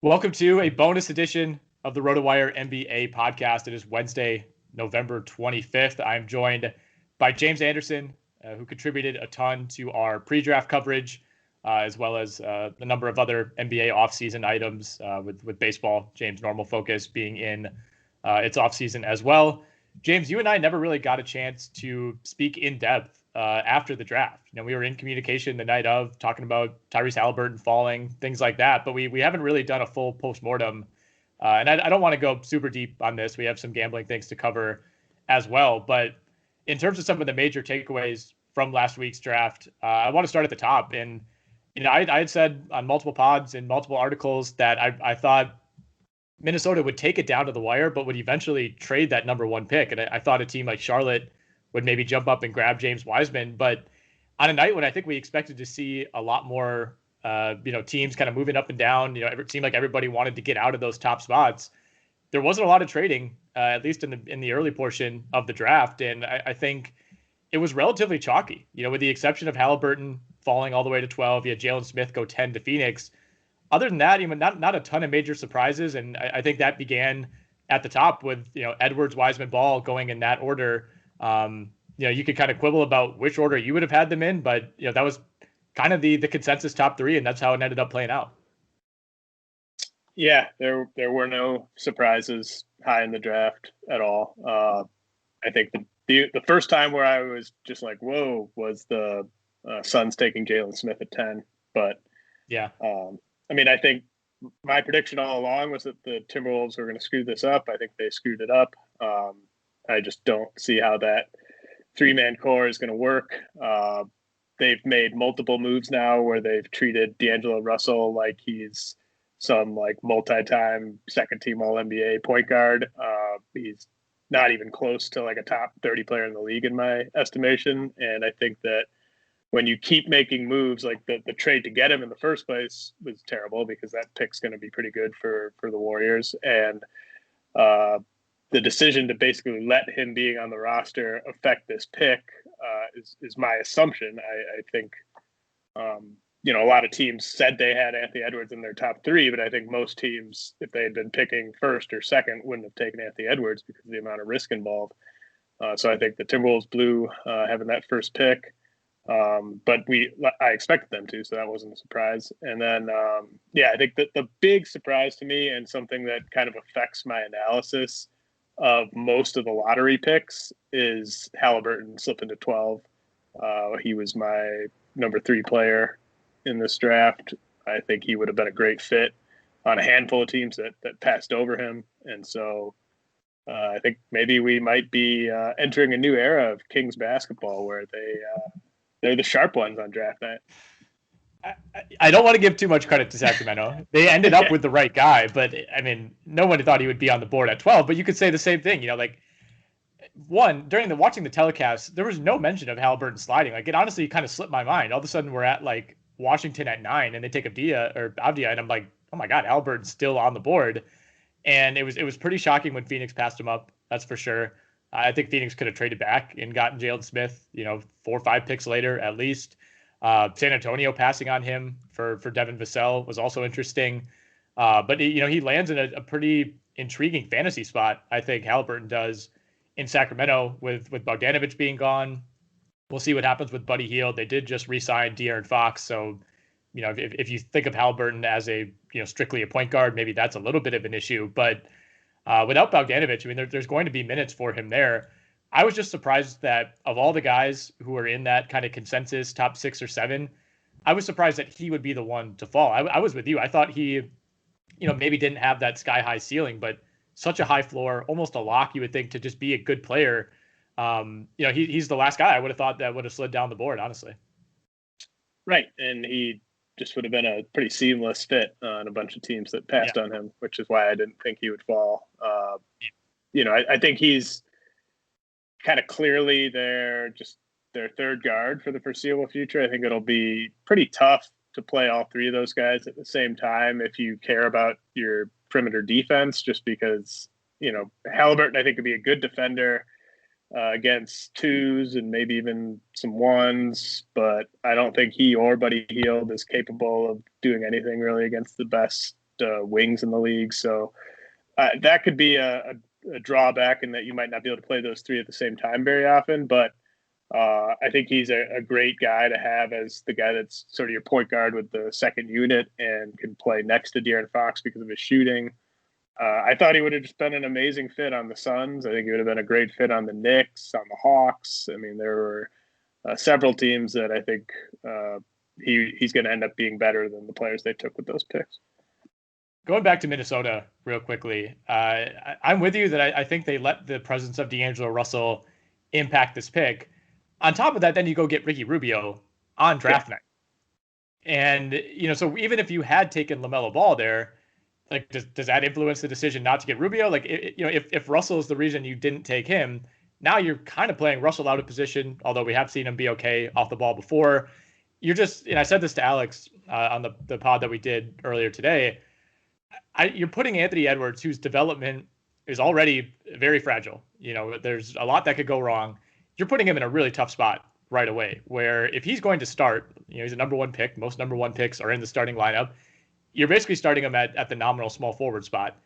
Welcome to a bonus edition of the RotoWire NBA podcast. It is Wednesday, November 25th. I'm joined by James Anderson, who contributed a ton to our pre-draft coverage, as well as a number of other NBA offseason items with baseball. James' normal focus being in its offseason as well. James, you and I never really got a chance to speak in depth after the draft. We were in communication the night of, talking about Tyrese Haliburton falling, things like that, but we haven't really done a full postmortem. And I don't want to go super deep on this. We have some gambling things to cover as well. But in terms of some of the major takeaways from last week's draft, I want to start at the top. And, I had said on multiple pods and multiple articles that I thought Minnesota would take it down to the wire, but would eventually trade that number one pick. And I thought a team like Charlotte would maybe jump up and grab James Wiseman. But on a night when I think we expected to see a lot more, teams kind of moving up and down, it seemed like everybody wanted to get out of those top spots. There wasn't a lot of trading, at least in the early portion of the draft. And I think it was relatively chalky, with the exception of Haliburton falling all the way to 12. You had Jalen Smith go 10 to Phoenix. Other than that, even not a ton of major surprises. And I think that began at the top with, Edwards, Wiseman, Ball going in that order. You could kind of quibble about which order you would have had them in, but that was kind of the consensus top three, and that's how it ended up playing out. Yeah, there were no surprises high in the draft at all. I think the first time where I was just like, whoa, was the Suns taking Jalen Smith at 10. But yeah, I think my prediction all along was that the Timberwolves were going to screw this up. I think they screwed it up. I just don't see how that three-man core is going to work. They've made multiple moves now where they've treated D'Angelo Russell like he's some multi-time second-team All-NBA point guard. He's not even close to a top 30 player in the league in my estimation. And I think that when you keep making moves, the trade to get him in the first place was terrible because that pick's going to be pretty good for the Warriors. And the decision to basically let him being on the roster affect this pick is my assumption. I think, a lot of teams said they had Anthony Edwards in their top three, but I think most teams, if they had been picking first or second, wouldn't have taken Anthony Edwards because of the amount of risk involved. So I think the Timberwolves blew having that first pick. But I expected them to, so that wasn't a surprise. And then, I think that the big surprise to me and something that kind of affects my analysis of most of the lottery picks is Haliburton slipping to 12. He was my number 3 player in this draft. I think he would have been a great fit on a handful of teams that passed over him. And so I think maybe we might be entering a new era of Kings basketball where they're the sharp ones on draft night. I don't want to give too much credit to Sacramento. They ended up with the right guy, but no one thought he would be on the board at 12. But you could say the same thing, during watching the telecast, there was no mention of Haliburton sliding. It honestly kind of slipped my mind. All of a sudden, we're at Washington at 9, and they take Avdia, and I'm like, oh my God, Haliburton's still on the board. And it was pretty shocking when Phoenix passed him up. That's for sure. I think Phoenix could have traded back and gotten Jalen Smith, 4 or 5 picks later at least. San Antonio passing on him for Devin Vassell was also interesting. But he lands in a pretty intriguing fantasy spot, I think Haliburton does, in Sacramento with Bogdanovich being gone. We'll see what happens with Buddy Hield. They did just re-sign De'Aaron Fox. So, if you think of Haliburton as strictly a point guard, maybe that's a little bit of an issue. But without Bogdanovich, there's going to be minutes for him there. I was just surprised that of all the guys who are in that kind of consensus top 6 or 7, I was surprised that he would be the one to fall. I was with you. I thought he, maybe didn't have that sky high ceiling, but such a high floor, almost a lock, you would think, to just be a good player. He's the last guy I would have thought that would have slid down the board, honestly. Right. And he just would have been a pretty seamless fit on a bunch of teams that passed on him, which is why I didn't think he would fall. I think he's kind of clearly their third guard for the foreseeable future. I think it'll be pretty tough to play all 3 of those guys at the same time if you care about your perimeter defense, just because, Haliburton, I think, could be a good defender against 2s and maybe even some 1s, but I don't think he or Buddy Hield is capable of doing anything really against the best wings in the league. So that could be a drawback in that you might not be able to play those three at the same time very often. But I think he's a great guy to have as the guy that's sort of your point guard with the second unit and can play next to De'Aaron Fox because of his shooting. I thought he would have just been an amazing fit on the Suns. I think he would have been a great fit on the Knicks, on the Hawks. I mean, there were several teams that I think he's going to end up being better than the players they took with those picks. Going back to Minnesota real quickly, I'm with you that I think they let the presence of D'Angelo Russell impact this pick. On top of that, then you go get Ricky Rubio on draft night. And, so even if you had taken LaMelo Ball there, like, does that influence the decision not to get Rubio? Like, if Russell is the reason you didn't take him, now you're kind of playing Russell out of position, although we have seen him be okay off the ball before. You're just, and I said this to Alex on the pod that we did earlier today, you're putting Anthony Edwards, whose development is already very fragile. There's a lot that could go wrong. You're putting him in a really tough spot right away, where if he's going to start, he's a number one pick. Most number one picks are in the starting lineup. You're basically starting him at the nominal small forward spot.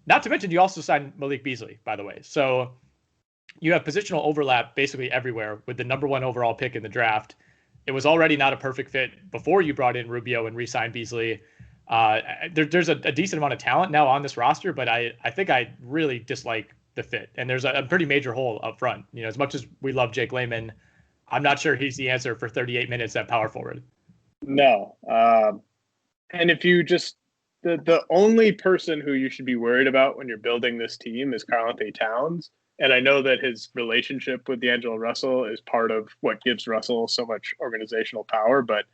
Not to mention, you also signed Malik Beasley, by the way. So you have positional overlap basically everywhere with the number one overall pick in the draft. It was already not a perfect fit before you brought in Rubio and re-signed Beasley. There's a decent amount of talent now on this roster, but I think I really dislike the fit. And there's a pretty major hole up front. As much as we love Jake Layman, I'm not sure he's the answer for 38 minutes at power forward. No. And if you just the only person who you should be worried about when you're building this team is Karl-Anthony Towns. And I know that his relationship with D'Angelo Russell is part of what gives Russell so much organizational power. But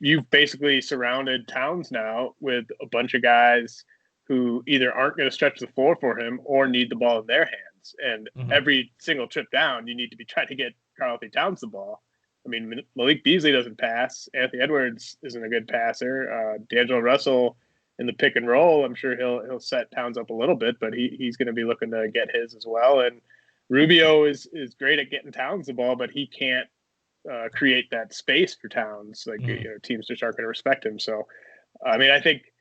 you've basically surrounded Towns now with a bunch of guys who either aren't going to stretch the floor for him or need the ball in their hands. And every single trip down, you need to be trying to get Karl-Anthony Towns the ball. I mean, Malik Beasley doesn't pass. Anthony Edwards isn't a good passer. D'Angelo Russell in the pick and roll, I'm sure he'll set Towns up a little bit, but he's going to be looking to get his as well. And Rubio is great at getting Towns the ball, but he can't create that space for Towns. Like teams just aren't going to respect him. So, I mean, I think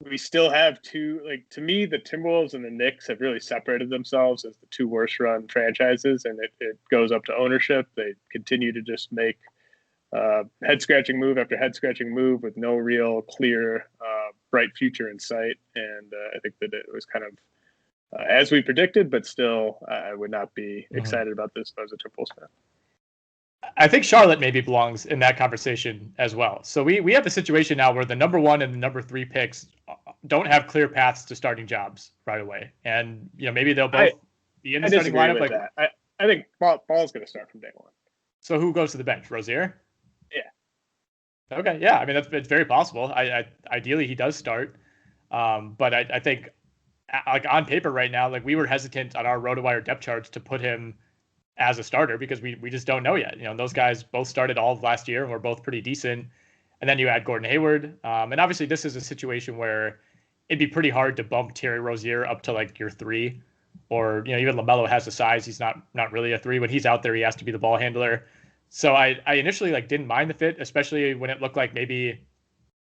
we still have two. Like, to me, the Timberwolves and the Knicks have really separated themselves as the two worst run franchises, and it goes up to ownership. They continue to just make head scratching move after head scratching move with no real clear bright future in sight. And I think that it was kind of as we predicted, but still I would not be excited about this if I was a Timberwolves fan. I think Charlotte maybe belongs in that conversation as well. So we have a situation now where the number one and the number three picks don't have clear paths to starting jobs right away. And, maybe they'll both be in the starting lineup. Like that. I think Ball's going to start from day one. So who goes to the bench? Rozier? Yeah. Okay. Yeah. I mean, it's very possible. Ideally he does start. But I think like on paper right now, like we were hesitant on our RotoWire depth charts to put him as a starter because we just don't know yet. Those guys both started all of last year and were both pretty decent. And then you add Gordon Hayward. And obviously this is a situation where it'd be pretty hard to bump Terry Rozier up to like your three, or, even LaMelo has the size. He's not really a three. When he's out there, he has to be the ball handler. So I initially didn't mind the fit, especially when it looked like maybe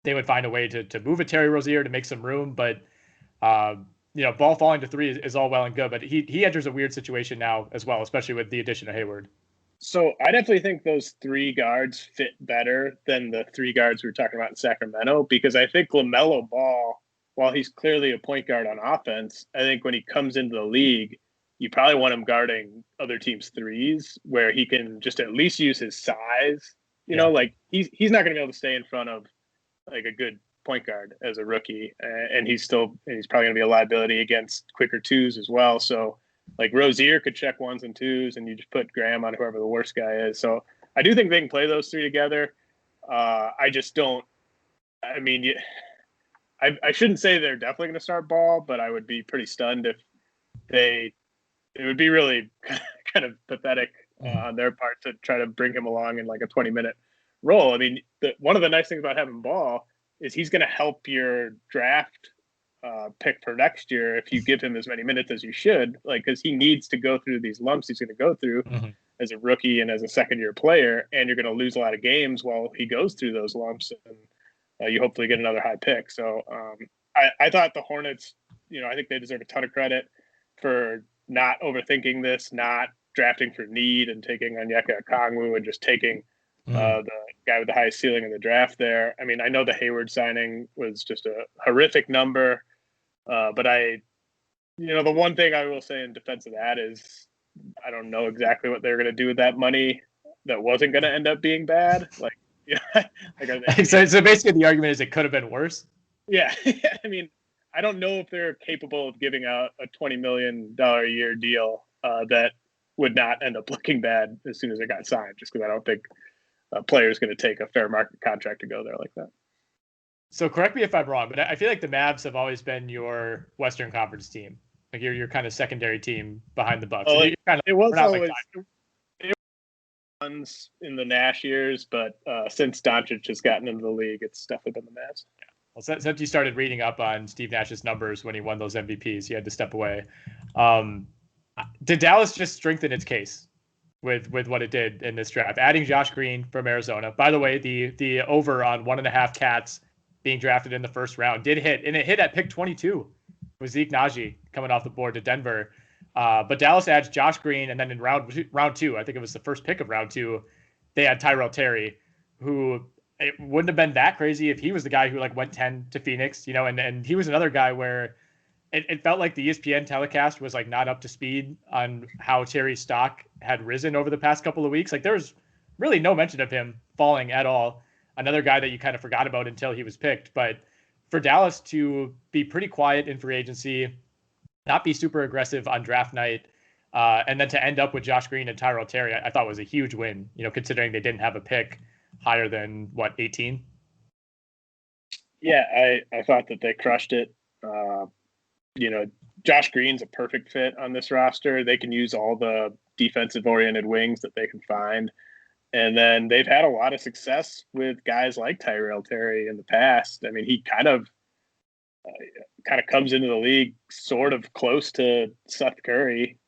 they would find a way to move a Terry Rozier to make some room. But, Ball falling to three is all well and good, but he enters a weird situation now as well, especially with the addition of Hayward. So I definitely think those three guards fit better than the three guards we were talking about in Sacramento, because I think LaMelo Ball, while he's clearly a point guard on offense, I think when he comes into the league, you probably want him guarding other teams' threes where he can just at least use his size. Like he's not going to be able to stay in front of like a good point guard as a rookie, and he's probably going to be a liability against quicker twos as well. So like Rozier could check ones and twos, and you just put Graham on whoever the worst guy is. So I do think they can play those three together. I just don't. I mean, I shouldn't say they're definitely going to start Ball, but I would be pretty stunned if they. It would be really kind of pathetic on their part to try to bring him along in like a 20-minute role. I mean, one of the nice things about having Ball is he's going to help your draft pick for next year if you give him as many minutes as you should, because he needs to go through these lumps he's going to go through as a rookie and as a second-year player, and you're going to lose a lot of games while he goes through those lumps, and you hopefully get another high pick. So I thought the Hornets, I think they deserve a ton of credit for not overthinking this, not drafting for need and taking Onyeka Okongwu and just taking the guy with the highest ceiling in the draft there. I mean, I know the Hayward signing was just a horrific number, but the one thing I will say in defense of that is I don't know exactly what they're going to do with that money that wasn't going to end up being bad. So basically the argument is it could have been worse. Yeah. I mean, I don't know if they're capable of giving out a $20 million a year deal that would not end up looking bad as soon as it got signed, just because I don't think a player is going to take a fair market contract to go there like that. So correct me if I'm wrong, but I feel like the Mavs have always been your Western Conference team. Like your kind of secondary team behind the Bucks. Oh, it was always in the Nash years, but since Doncic has gotten into the league, it's definitely been the Mavs. Yeah. Well, since you started reading up on Steve Nash's numbers when he won those MVPs, he had to step away. Did Dallas just strengthen its case with what it did in this draft? Adding Josh Green from Arizona. By the way, the over on 1.5 cats being drafted in the first round did hit, and it hit at pick 22 with Zeke Naji coming off the board to Denver. But Dallas adds Josh Green, and then in round two, I think it was the first pick of round two, they had Tyrell Terry, who it wouldn't have been that crazy if he was the guy who went 10 to Phoenix, and he was another guy where it felt like the ESPN telecast was not up to speed on how Terry's stock had risen over the past couple of weeks. There was really no mention of him falling at all. Another guy that you kind of forgot about until he was picked. But for Dallas to be pretty quiet in free agency, not be super aggressive on draft night, and then to end up with Josh Green and Tyrell Terry, I thought was a huge win, considering they didn't have a pick higher than 18. Yeah, I thought that they crushed it. Josh Green's a perfect fit on this roster. They can use all the defensive oriented wings that they can find. And then they've had a lot of success with guys like Tyrell Terry in the past. I mean, he kind of comes into the league sort of close to Seth Curry,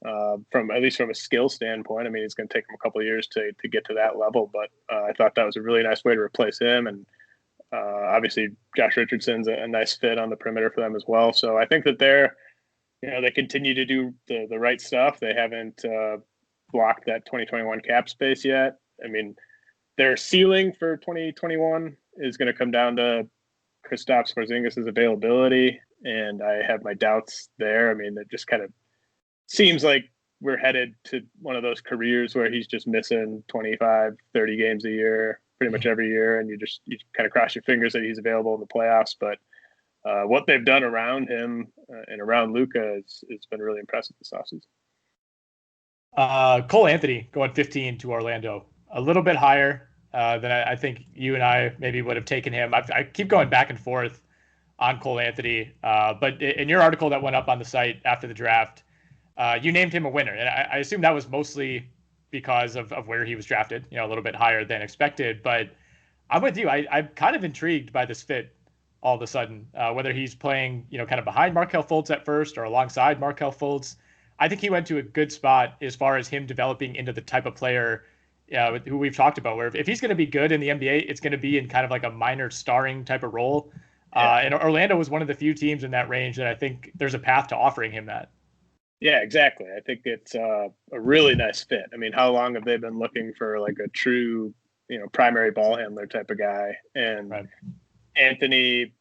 from at least from a skill standpoint. I mean, it's going to take him a couple of years to get to that level, but I thought that was a really nice way to replace him. And obviously, Josh Richardson's a nice fit on the perimeter for them as well. So I think that they continue to do the right stuff. They haven't blocked that 2021 cap space yet. I mean, their ceiling for 2021 is going to come down to Kristaps Porzingis' availability, and I have my doubts there. I mean, it just kind of seems like we're headed to one of those careers where he's just missing 25, 30 games a year, pretty much every year, and you kind of cross your fingers that he's available in the playoffs. But what they've done around him and around Luka has been really impressive this offseason. Cole Anthony going 15 to Orlando, a little bit higher than I think you and I maybe would have taken him. I keep going back and forth on Cole Anthony, but in your article that went up on the site after the draft, you named him a winner, and I assume that was mostly because of where he was drafted, a little bit higher than expected. But I'm with you. I'm kind of intrigued by this fit all of a sudden, whether he's playing, kind of behind Markelle Fultz at first or alongside Markelle Fultz. I think he went to a good spot as far as him developing into the type of player who we've talked about, where if he's going to be good in the NBA, it's going to be in kind of like a minor starring type of role. And Orlando was one of the few teams in that range that I think there's a path to offering him that. Yeah, exactly. I think it's a really nice fit. I mean, how long have they been looking for a true, primary ball handler type of guy? And right. Anthony,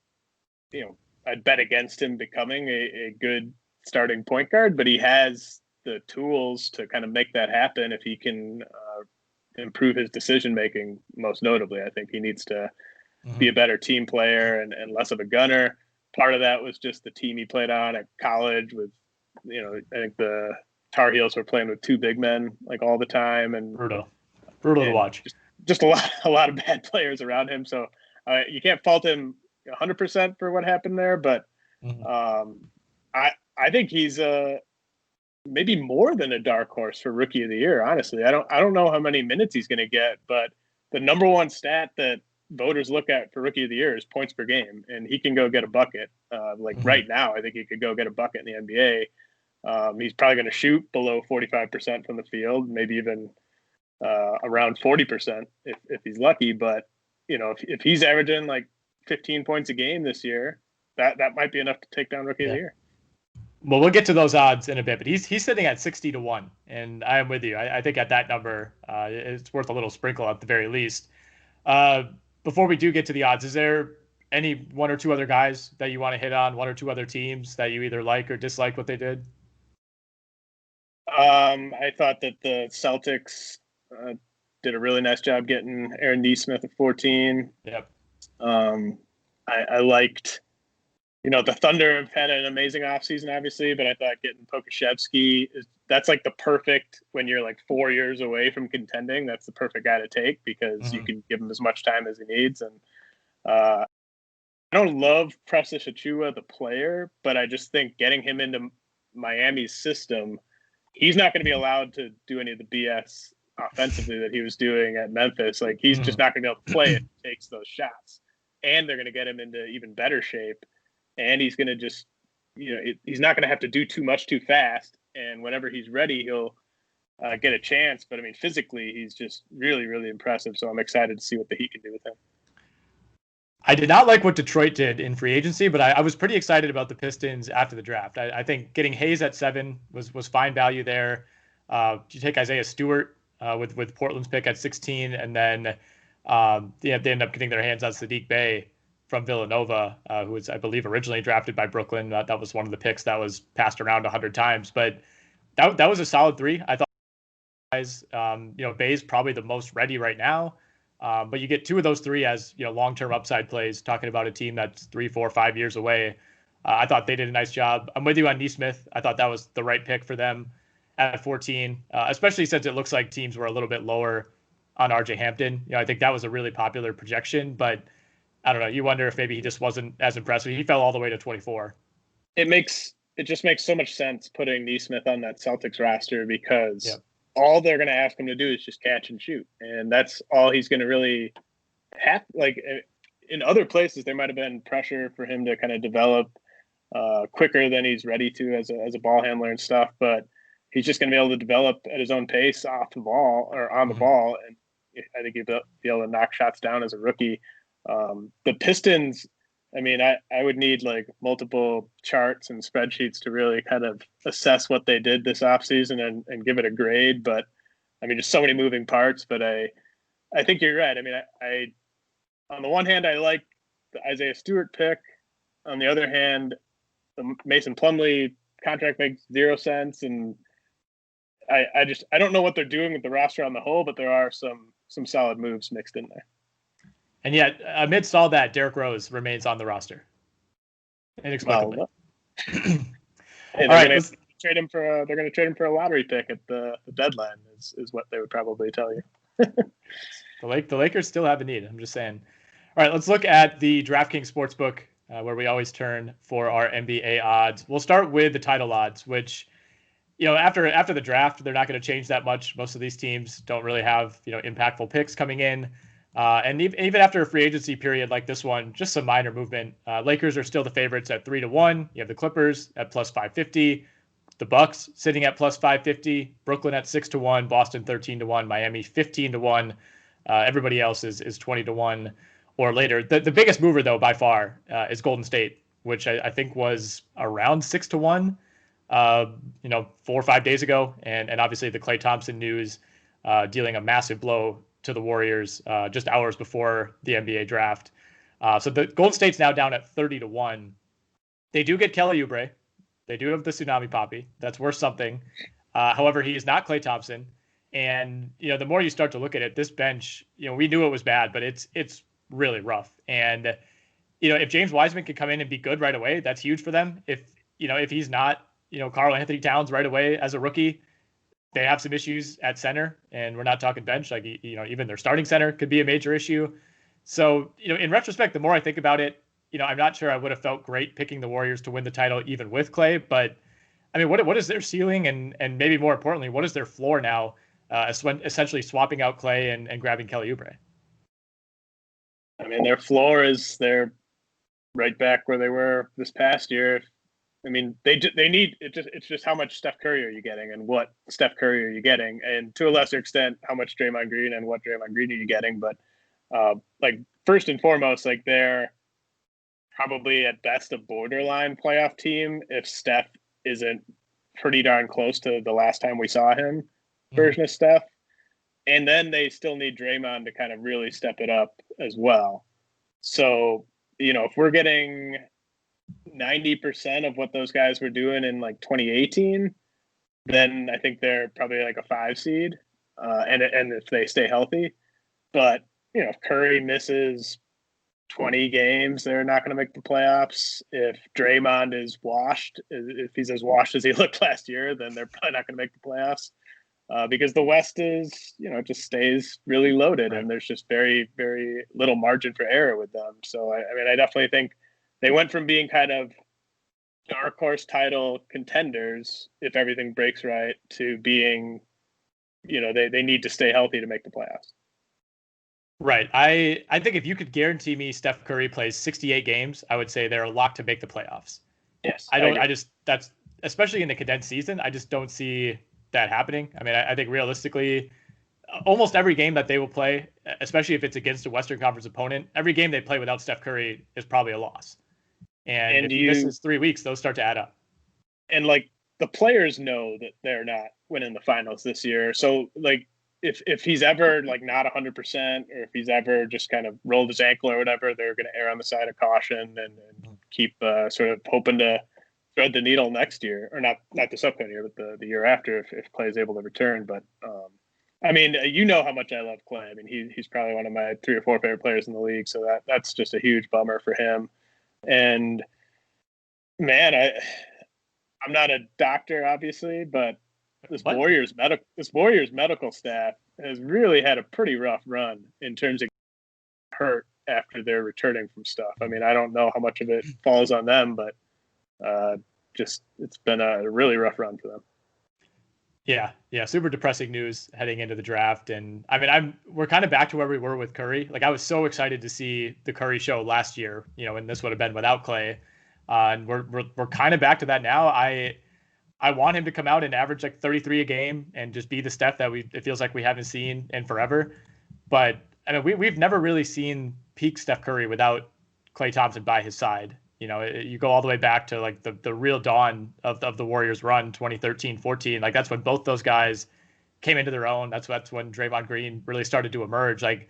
I'd bet against him becoming a good starting point guard, but he has the tools to kind of make that happen if he can improve his decision making. Most notably, I think he needs to be a better team player and less of a gunner. Part of that was just the team he played on at college with, I think the Tar Heels were playing with two big men all the time, and brutal to watch. Just a lot of bad players around him. So you can't fault him 100% for what happened there, but I think he's maybe more than a dark horse for Rookie of the Year. Honestly, I don't know how many minutes he's going to get, but the number one stat that voters look at for Rookie of the Year is points per game, and he can go get a bucket. Right now, I think he could go get a bucket in the NBA. He's probably going to shoot below 45% from the field, maybe even around 40% if he's lucky. But if he's averaging 15 points a game this year, that might be enough to take down Rookie of the Year. Well, we'll get to those odds in a bit, but he's sitting at 60-1, and I am with you. I think at that number, it's worth a little sprinkle at the very least. Before we do get to the odds, is there any one or two other guys that you want to hit on, one or two other teams that you either like or dislike what they did? I thought that the Celtics did a really nice job getting Aaron Nesmith at 14. Yep. I liked, the Thunder have had an amazing offseason, obviously, but I thought getting Pokusevski, that's like the perfect, when you're like 4 years away from contending, that's the perfect guy to take because you can give him as much time as he needs. And I don't love Precious Achiuwa, the player, but I just think getting him into Miami's system, he's not going to be allowed to do any of the BS offensively that he was doing at Memphis. Like, he's just not going to be able to play it. He takes those shots. And they're going to get him into even better shape. And he's going to just, he's not going to have to do too much too fast. And whenever he's ready, he'll get a chance. But, I mean, physically, he's just really, really impressive. So I'm excited to see what the Heat can do with him. I did not like what Detroit did in free agency, but I was pretty excited about the Pistons after the draft. I think getting Hayes at 7 was fine value there. You take Isaiah Stewart with Portland's pick at 16, and then they end up getting their hands on Sadiq Bey from Villanova, who was, I believe, originally drafted by Brooklyn. That was one of the picks that was passed around 100 times, but that was a solid 3. I thought, guys, Bey's probably the most ready right now. But you get 2 of those 3 as long-term upside plays. Talking about a team that's 3, 4, 5 years away, I thought they did a nice job. I'm with you on Nesmith. I thought that was the right pick for them at 14, especially since it looks like teams were a little bit lower on RJ Hampton. I think that was a really popular projection, but I don't know. You wonder if maybe he just wasn't as impressive. He fell all the way to 24. It just makes so much sense putting Nesmith on that Celtics roster because all they're going to ask him to do is just catch and shoot. And that's all he's going to really have. Like, in other places, there might have been pressure for him to kind of develop quicker than he's ready to as a ball handler and stuff. But he's just going to be able to develop at his own pace off the ball or on the ball. And I think he'll be able to knock shots down as a rookie. The Pistons, I mean, I would need like multiple charts and spreadsheets to really kind of assess what they did this offseason and give it a grade. But I mean, just so many moving parts. But I think you're right. I mean, I on the one hand, I like the Isaiah Stewart pick. On the other hand, the Mason Plumlee contract makes 0 sense. And I don't know what they're doing with the roster on the whole, but there are some solid moves mixed in there. And yet, amidst all that, Derrick Rose remains on the roster. Inexplicably. Hey, they're going to trade him for a lottery pick at the deadline. Is what they would probably tell you. The Lakers still have a need. I'm just saying. All right, let's look at the DraftKings Sportsbook, where we always turn for our NBA odds. We'll start with the title odds, which, after the draft, they're not going to change that much. Most of these teams don't really have impactful picks coming in. And even after a free agency period like this one, just some minor movement. Lakers are still the favorites at 3-1. You have the Clippers at plus 550, the Bucks sitting at plus 550, Brooklyn at 6-1, Boston 13-1, Miami 15-1. Everybody else is 20-1 or later. The biggest mover though by far is Golden State, which I think was around 6-1, 4 or 5 days ago, and obviously the Klay Thompson news dealing a massive blow to the Warriors just hours before the NBA draft. So the Golden State's now down at 30-1. They do get Kelly Oubre. They do have the Tsunami Poppy. That's worth something. However, he is not Klay Thompson. And, the more you start to look at it, this bench, we knew it was bad, but it's really rough. And, if James Wiseman can come in and be good right away, that's huge for them. If he's not, Karl Anthony Towns right away as a rookie, they have some issues at center, and we're not talking bench. Like, even their starting center could be a major issue. So, in retrospect, the more I think about it, I'm not sure I would have felt great picking the Warriors to win the title, even with Klay. But I mean, what is their ceiling, and maybe more importantly, what is their floor now? Essentially swapping out Klay and grabbing Kelly Oubre. I mean, their floor is they're right back where they were this past year. I mean, they need it. It's just how much Steph Curry are you getting, and what Steph Curry are you getting, and to a lesser extent, how much Draymond Green and what Draymond Green are you getting. But like, first and foremost, like, their probably at best a borderline playoff team if Steph isn't pretty darn close to the last time we saw him version of Steph. And then they still need Draymond to kind of really step it up as well. So, if we're getting 90% of what those guys were doing in like 2018, then I think they're probably like a 5 seed. And if they stay healthy, but if Curry misses 20 games, they're not going to make the playoffs. If Draymond is washed, if he's as washed as he looked last year, then they're probably not going to make the playoffs. Because the West is, it just stays really loaded, right. And there's just very, very little margin for error with them. So, I definitely think they went from being kind of dark horse title contenders, if everything breaks right, to being, they need to stay healthy to make the playoffs. Right. I think if you could guarantee me Steph Curry plays 68 games, I would say they're a lock to make the playoffs. Yes. That's especially in the condensed season, I just don't see that happening. I think realistically, almost every game that they will play, especially if it's against a Western Conference opponent, every game they play without Steph Curry is probably a loss. And if he misses 3 weeks, those start to add up. And like the players know that they're not winning the finals this year. So like if he's ever like not 100%, or if he's ever just kind of rolled his ankle or whatever, they're going to err on the side of caution and keep sort of hoping to thread the needle next year, or not this upcoming year, but the year after if Clay is able to return. But how much I love Clay. He's probably one of my 3 or 4 favorite players in the league. So that's just a huge bummer for him. And man, I'm not a doctor, obviously, but this Warriors medical staff has really had a pretty rough run in terms of hurt after they're returning from stuff. I don't know how much of it falls on them, but it's been a really rough run for them. Yeah, super depressing news heading into the draft. And we're kind of back to where we were with Curry. Like, I was so excited to see the Curry show last year, and this would have been without Clay. And we're kind of back to that now. I want him to come out and average like 33 a game and just be the Steph that it feels like we haven't seen in forever. But we've never really seen peak Steph Curry without Klay Thompson by his side. You go all the way back to like the real dawn of the Warriors run, 2013-14. Like, that's when both those guys came into their own. That's when Draymond Green really started to emerge. Like,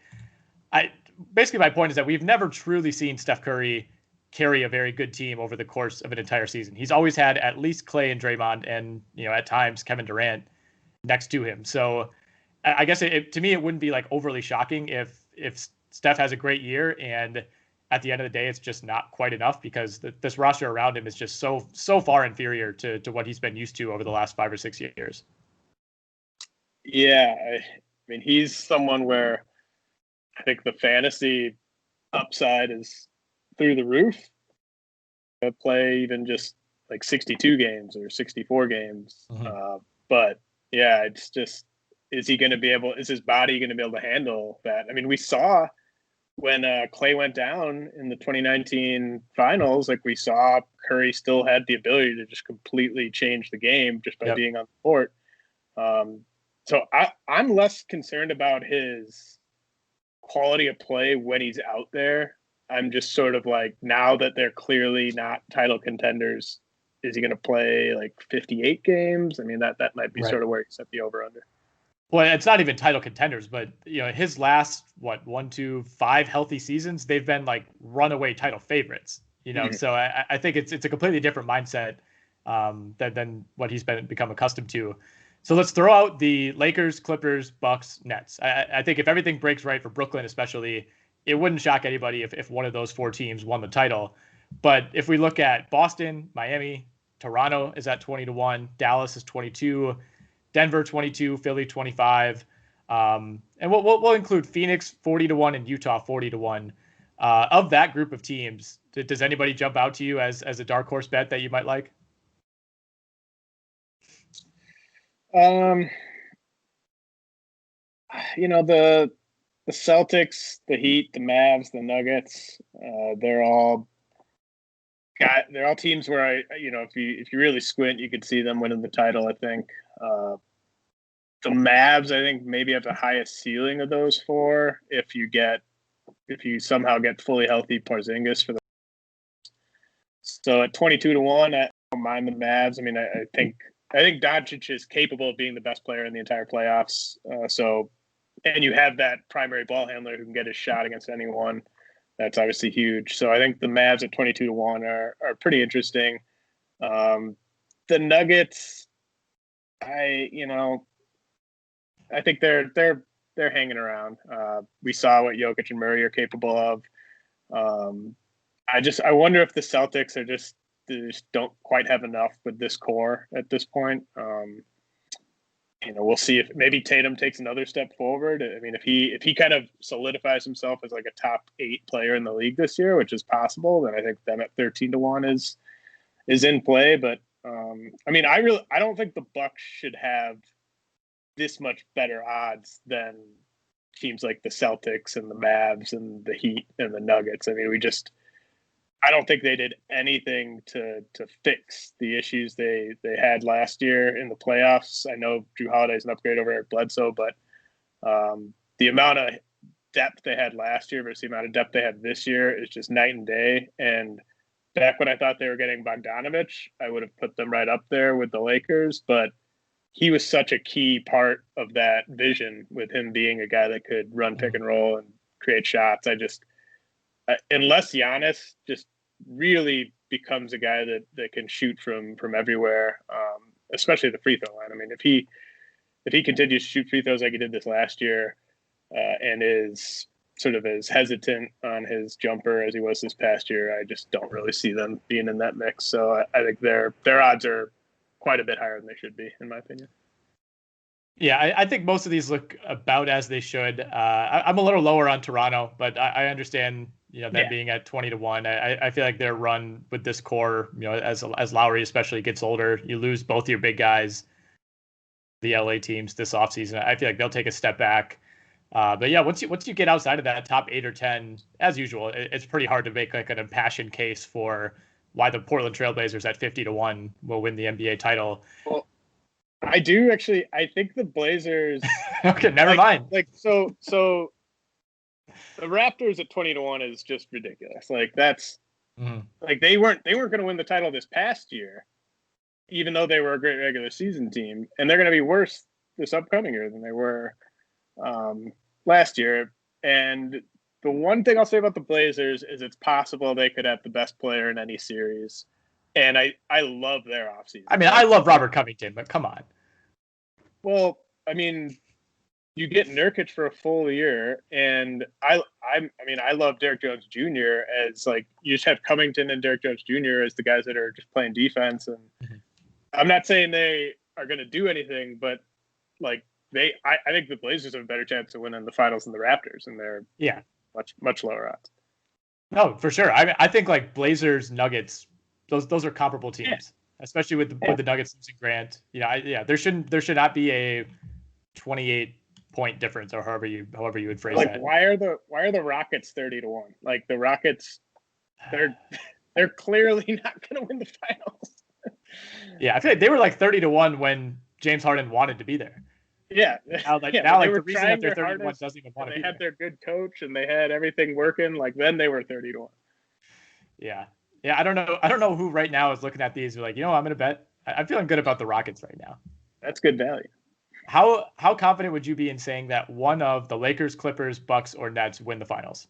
basically my point is that we've never truly seen Steph Curry carry a very good team over the course of an entire season. He's always had at least Clay and Draymond and, at times Kevin Durant next to him. So I guess to me, it wouldn't be like overly shocking if Steph has a great year and at the end of the day, it's just not quite enough, because this roster around him is just so far inferior to what he's been used to over the last 5 or 6 years. Yeah. He's someone where I think the fantasy upside is through the roof. Play even just like 62 games or 64 games. But yeah, it's just, is his body going to be able to handle that? We saw when Clay went down in the 2019 finals, like, we saw Curry still had the ability to just completely change the game just by being on the court. So I'm less concerned about his quality of play when he's out there. I'm just sort of like, now that they're clearly not title contenders, is he going to play like 58 games? That might be sort of where he set the over-under. Well, it's not even title contenders, but his last 1, 2, 5 healthy seasons, they've been like runaway title favorites. So I think it's a completely different mindset than what he's become accustomed to. So let's throw out the Lakers, Clippers, Bucks, Nets. I think if everything breaks right for Brooklyn, especially, it wouldn't shock anybody if one of those 4 teams won the title. But if we look at Boston, Miami, Toronto is at 20-1, Dallas is 22. Denver 22, Philly 25, and we'll include Phoenix 40-1 and Utah 40-1. Of that group of teams, does anybody jump out to you as a dark horse bet that you might like? The Celtics, the Heat, the Mavs, the Nuggets, they're all teams where if you really squint, you could see them winning the title, I think. The Mavs, I think, maybe have the highest ceiling of those 4 if you somehow get fully healthy Porzingis for the So at 22-1, I don't mind the Mavs. I mean, I think Doncic is capable of being the best player in the entire playoffs. And you have that primary ball handler who can get his shot against anyone. That's obviously huge. So I think the Mavs at 22-1 are pretty interesting. The Nuggets, I think they're hanging around. We saw what Jokic and Murray are capable of. I wonder if the Celtics they just don't quite have enough with this core at this point. We'll see if maybe Tatum takes another step forward. I mean, if he kind of solidifies himself as like a top 8 player in the league this year, which is possible, then I think them at 13-1 is in play. But I mean, I don't think the Bucks should have this much better odds than teams like the Celtics and the Mavs and the Heat and the Nuggets. I mean, I don't think they did anything to fix the issues they had last year in the playoffs. I know Drew Holiday's an upgrade over Eric Bledsoe, but the amount of depth they had last year versus the amount of depth they had this year is just night and day. And back when I thought they were getting Bogdanovich, I would have put them right up there with the Lakers, but he was such a key part of that vision with him being a guy that could run pick and roll and create shots. Unless Giannis just really becomes a guy that can shoot from everywhere, especially the free throw line. I mean, if he continues to shoot free throws like he did this last year, and is sort of as hesitant on his jumper as he was this past year, I just don't really see them being in that mix. So I think their odds are quite a bit higher than they should be, in my opinion. Yeah, I think most of these look about as they should. I'm a little lower on Toronto, but I understand, them being at 20-1. I feel like their run with this core, as Lowry especially gets older, you lose both your big guys, the LA teams this offseason. I feel like they'll take a step back. But yeah, once you get outside of that top 8 or 10, as usual, it's pretty hard to make like an impassioned case for why the Portland Trailblazers at 50-1 will win the NBA title. Well, I do actually. I think the Blazers. Okay, never mind. So the Raptors at 20-1 is just ridiculous. Like that's like they weren't going to win the title this past year, even though they were a great regular season team, and they're going to be worse this upcoming year than they were last year. And the one thing I'll say about the Blazers is it's possible they could have the best player in any series. And I love their offseason. I mean, I love Robert Covington, but come on. Well, I mean, you get Nurkic for a full year, and I love Derrick Jones Jr. as like you just have Covington and Derrick Jones Jr. as the guys that are just playing defense. And I'm not saying they are going to do anything, but like I think the Blazers have a better chance of winning the finals than the Raptors, and they're much lower odds. No, for sure. I think like Blazers, Nuggets, those are comparable teams, especially with the Nuggets losing Grant. There should not be a 28-point difference, or however you would phrase that. Why are the Rockets 30-1? Like the Rockets, they're clearly not going to win the finals. Yeah, I feel like they were like 30-1 when James Harden wanted to be there. Yeah. Now the reason that they're 31 doesn't even want to be there. They had their good coach and they had everything working. Like then they were 30-1. Yeah. Yeah. I don't know who right now is looking at these. They're like, I'm going to bet. I'm feeling good about the Rockets right now. That's good value. How confident would you be in saying that one of the Lakers, Clippers, Bucks, or Nets win the finals?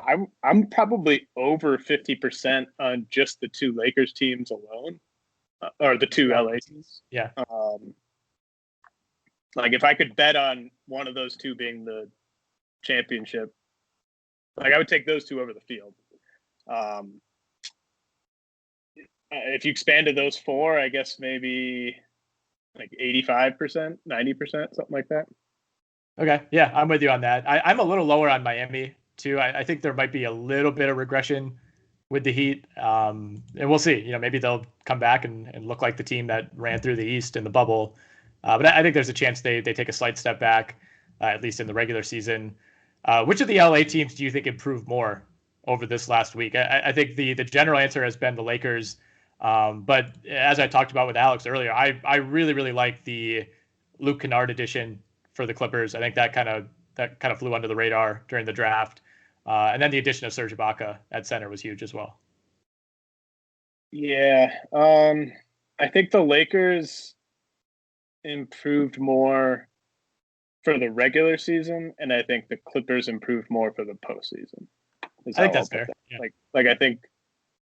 I'm probably over 50% on just the two Lakers teams alone, or the two LA teams. Yeah. Like if I could bet on one of those two being the championship, like I would take those two over the field. If you expanded those four, I guess maybe like 85%, 90%, something like that. Okay. Yeah, I'm with you on that. I'm a little lower on Miami too. I think there might be a little bit of regression with the Heat. And we'll see. Maybe they'll come back and look like the team that ran through the East in the bubble. But I think there's a chance they take a slight step back, at least in the regular season. Which of the LA teams do you think improved more over this last week? I think the general answer has been the Lakers. But as I talked about with Alex earlier, I really, really like the Luke Kennard edition for the Clippers. I think that kind of that kind of flew under the radar during the draft. And then the addition of Serge Ibaka at center was huge as well. Yeah. I think the Lakers improved more for the regular season, and I think the Clippers improved more for the postseason. I think that's fair. Yeah. Like I think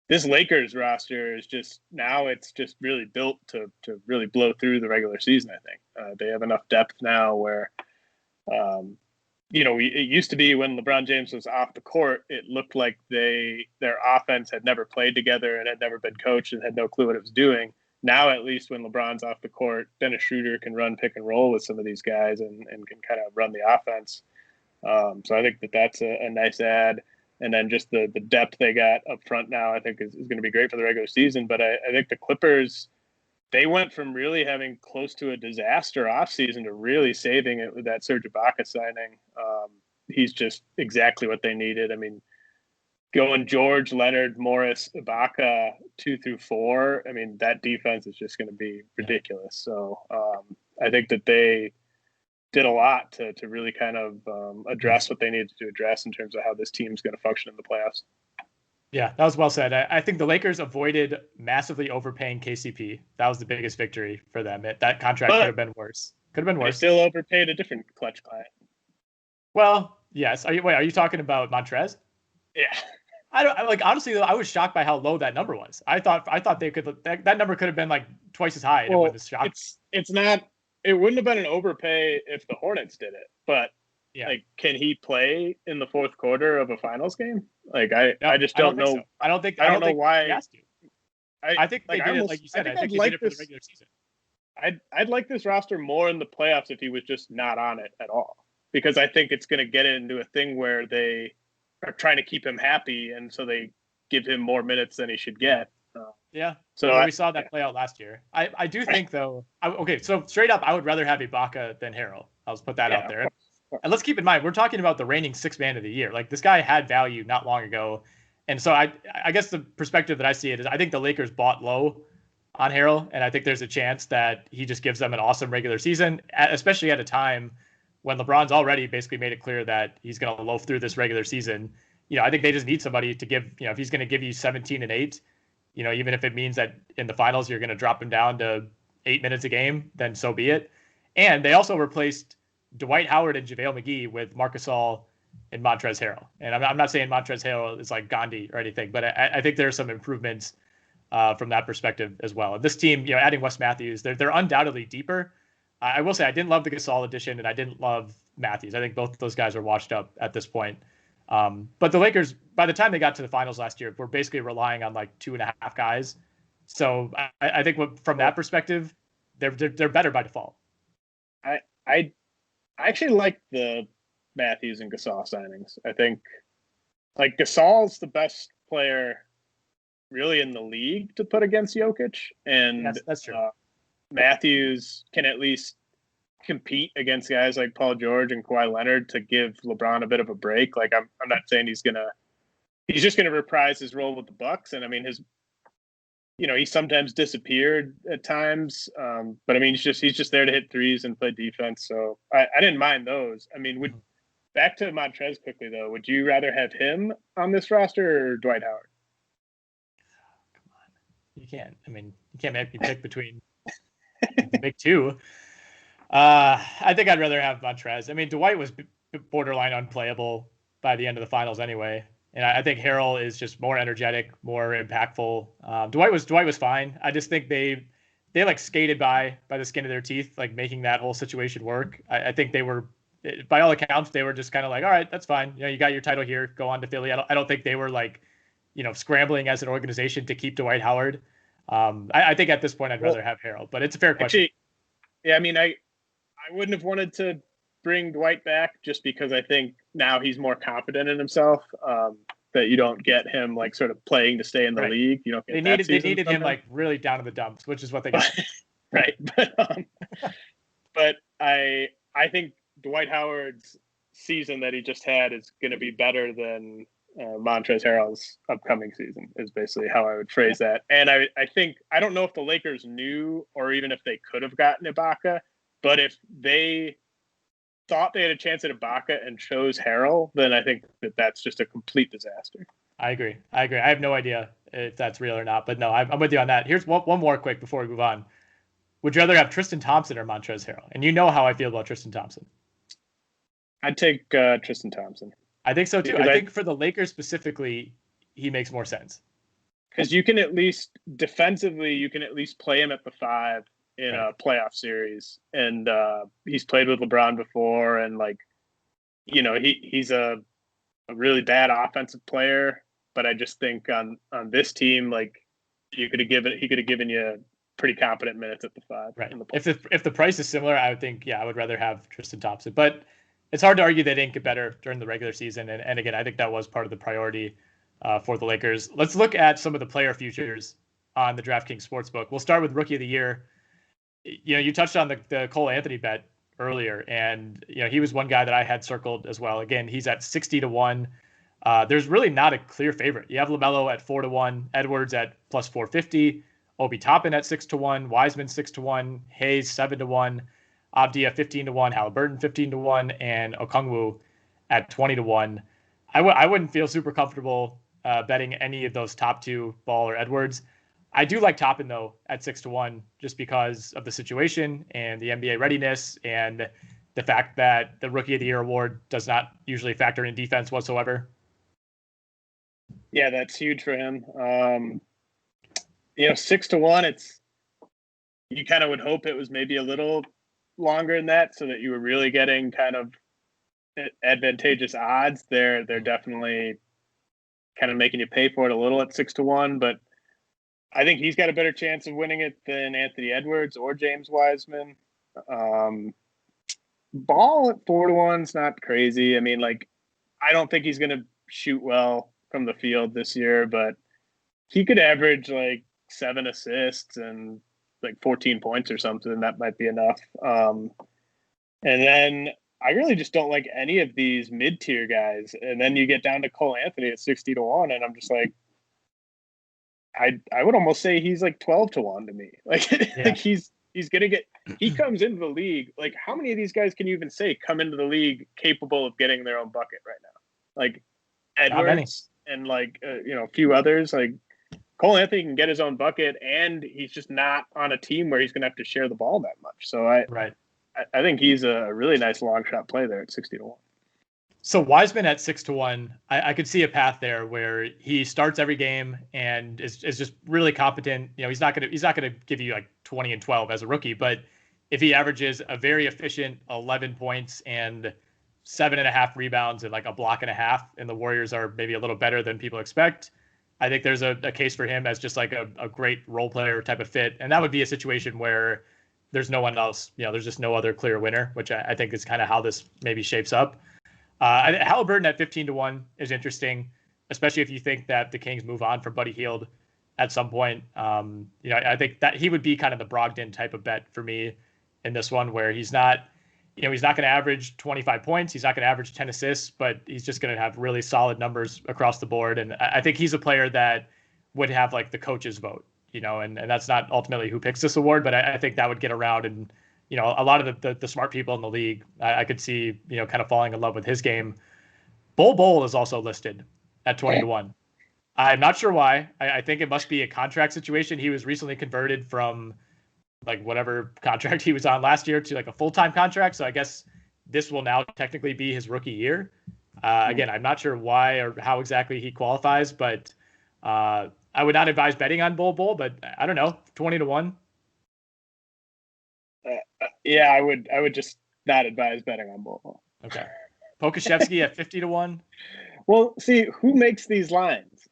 this Lakers roster is just now it's just really built to really blow through the regular season. I think they have enough depth now where, it used to be when LeBron James was off the court, it looked like their offense had never played together and had never been coached and had no clue what it was doing. Now, at least when LeBron's off the court, Dennis Schroeder can run pick and roll with some of these guys and can kind of run the offense. So I think that's a nice add. And then just the depth they got up front now, I think is going to be great for the regular season. But I think the Clippers, they went from really having close to a disaster offseason to really saving it with that Serge Ibaka signing. He's just exactly what they needed. I mean, going George, Leonard, Morris, Ibaka 2 through 4. I mean, that defense is just going to be ridiculous. So I think that they did a lot to really kind of address what they needed to address in terms of how this team's going to function in the playoffs. Yeah, that was well said. I think the Lakers avoided massively overpaying KCP. That was the biggest victory for them. That contract could have been worse. They still overpaid a different clutch client. Well, yes. Are you talking about Montrez? Yeah. Honestly though, I was shocked by how low that number was. I thought they could that number could have been like twice as high. Well, it's not. It wouldn't have been an overpay if the Hornets did it, but can he play in the fourth quarter of a finals game? I just don't know. So. I don't know why he has to. I think they did it like you said. I think they did it for the regular season. I'd like this roster more in the playoffs if he was just not on it at all, because I think it's going to get into a thing where they are trying to keep him happy, and so they give him more minutes than he should get. So we saw that play out last year. I do think though. So straight up, I would rather have Ibaka than Harrell. I'll just put that out there. And let's keep in mind, we're talking about the reigning sixth man of the year. Like, this guy had value not long ago. And so I guess the perspective that I see it is I think the Lakers bought low on Harrell. And I think there's a chance that he just gives them an awesome regular season, especially at a time when LeBron's already basically made it clear that he's going to loaf through this regular season. I think they just need somebody to give, if he's going to give you 17 and 8, even if it means that in the finals you're going to drop him down to 8 minutes a game, then so be it. And they also replaced Dwight Howard and JaVale McGee with Marc Gasol and Montrezl Harrell. And I'm not saying Montrezl Harrell is like Gandhi or anything, but I think there are some improvements from that perspective as well. This team, adding Wes Matthews, they're undoubtedly deeper. I will say I didn't love the Gasol addition, and I didn't love Matthews. I think both of those guys are washed up at this point. But the Lakers, by the time they got to the finals last year, were basically relying on like 2.5 guys. So I think from that perspective, they're better by default. I actually like the Matthews and Gasol signings. I think like Gasol's the best player really in the league to put against Jokic, and that's true. Matthews can at least compete against guys like Paul George and Kawhi Leonard to give LeBron a bit of a break. Like I'm not saying he's just gonna reprise his role with the Bucks, and I mean he sometimes disappeared at times, but I mean he's just there to hit threes and play defense. So I didn't mind those. I mean, back to Montrez quickly though. Would you rather have him on this roster or Dwight Howard? Come on, you can't. I mean, you can't make me pick between the big two. I think I'd rather have Montrez. I mean, Dwight was borderline unplayable by the end of the finals anyway. And I think Harrell is just more energetic, more impactful. Dwight was fine. I just think they like skated by the skin of their teeth, like making that whole situation work. I think they were, by all accounts, they were just kind of like, all right, that's fine. You got your title here. Go on to Philly. I don't think they were like, scrambling as an organization to keep Dwight Howard. I think at this point I'd rather have Harrell, but it's a fair question. Actually, yeah, I mean, I wouldn't have wanted to bring Dwight back just because I think now he's more confident in himself. That you don't get him like sort of playing to stay in the league. You don't get they needed him like really down in the dumps, which is what they got. Right. But I think Dwight Howard's season that he just had is going to be better than Montrezl Harrell's upcoming season is basically how I would phrase that. And I think, I don't know if the Lakers knew or even if they could have gotten Ibaka, but if they thought they had a chance at Ibaka and chose Harrell, then I think that's just a complete disaster. I agree. I have no idea if that's real or not, but no, I'm with you on that. Here's one more quick before we move on. Would you rather have Tristan Thompson or Montrezl Harrell? And you know how I feel about Tristan Thompson. I'd take Tristan Thompson. I think so too. I think for the Lakers specifically, he makes more sense. Because you can at least defensively, you can at least play him at the 5 in a playoff series, and he's played with LeBron before, and he's a really bad offensive player. But I just think on this team, he could have given you pretty competent minutes at the 5. Right. If the price is similar, I would think I would rather have Tristan Thompson. But it's hard to argue they didn't get better during the regular season, and again, I think that was part of the priority for the Lakers. Let's look at some of the player futures on the DraftKings Sportsbook. We'll start with Rookie of the Year. You touched on the Cole Anthony bet earlier, and he was one guy that I had circled as well. Again, he's at 60-1. There's really not a clear favorite. You have LaMelo at 4-1, Edwards at plus 450, Obi Toppin at 6-1, Wiseman 6-1, Hayes 7-1, Avdia 15-1, Haliburton 15-1, and Okongwu at 20-1. I wouldn't feel super comfortable betting any of those top two, Ball or Edwards. I do like Toppin though at 6-1, just because of the situation and the NBA readiness and the fact that the Rookie of the Year award does not usually factor in defense whatsoever. Yeah, that's huge for him. 6-1. You kind of would hope it was maybe a little longer than that, so that you were really getting kind of advantageous odds. They're definitely kind of making you pay for it a little at 6-1, but I think he's got a better chance of winning it than Anthony Edwards or James Wiseman. Ball at 4-1 is not crazy. I mean, I don't think he's going to shoot well from the field this year, but he could average 7 assists and 14 points or something. That might be enough. And then I really just don't like any of these mid-tier guys. And then you get down to Cole Anthony at 60-1, and I'm just I would almost say he's 12-1 to me. He's gonna get. He comes into the league. How many of these guys can you even say come into the league capable of getting their own bucket right now? Edwards and a few others. Cole Anthony can get his own bucket, and he's just not on a team where he's going to have to share the ball that much. So I think he's a really nice long shot play there at 60-1. So Wiseman at 6-1, I could see a path there where he starts every game and is just really competent. He's not gonna give you 20 and 12 as a rookie, but if he averages a very efficient 11 points and 7.5 rebounds and a block and a half, and the Warriors are maybe a little better than people expect, I think there's a case for him as just a great role player type of fit. And that would be a situation where there's no one else, there's just no other clear winner, which I think is kind of how this maybe shapes up. Haliburton at 15-1 is interesting, especially if you think that the Kings move on from Buddy Hield at some point. I think that he would be kind of the Brogdon type of bet for me in this one, where he's not going to average 25 points. He's not going to average 10 assists, but he's just going to have really solid numbers across the board. And I think he's a player that would have the coach's vote, and that's not ultimately who picks this award, but I think that would get around, and, a lot of the smart people in the league, I could see, kind of falling in love with his game. Bol is also listed at 20-1. I'm not sure why. I think it must be a contract situation. He was recently converted from whatever contract he was on last year to a full-time contract. So I guess this will now technically be his rookie year. Again, I'm not sure why or how exactly he qualifies, but I would not advise betting on Bol, but I don't know, 20-1. Yeah, I would just not advise betting on Bol. Okay. Pokusevski at 50-1. Well, see, who makes these lines?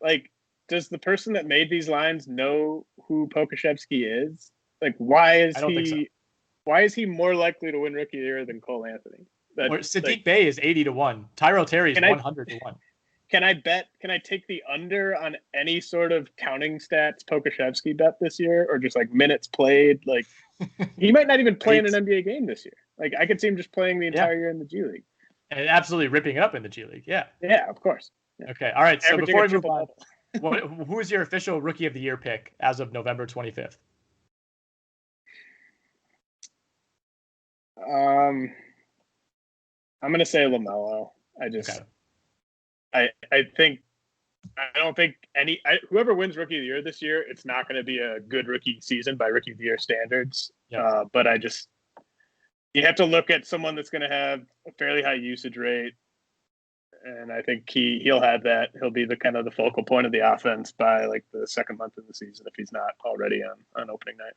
Does the person that made these lines know who Pokusevski is? Why is he more likely to win Rookie of the Year than Cole Anthony? Sadiq Bey is 80-1. Tyrell Terry is 100-1. Can I take the under on any sort of counting stats Pokusevski bet this year, or just minutes played? He might not even play in an NBA game this year. I could see him just playing the entire year in the G League. And absolutely ripping it up in the G League. Yeah. Yeah, of course. Yeah. Okay. All right. So before we move on, who is your official Rookie of the Year pick as of November 25th? I'm going to say LaMelo. Okay. I don't think whoever wins Rookie of the Year this year, it's not going to be a good rookie season by Rookie of the Year standards. Yep. But you have to look at someone that's going to have a fairly high usage rate. And I think he'll have that. He'll be the kind of the focal point of the offense by like the second month of the season if he's not already on opening night.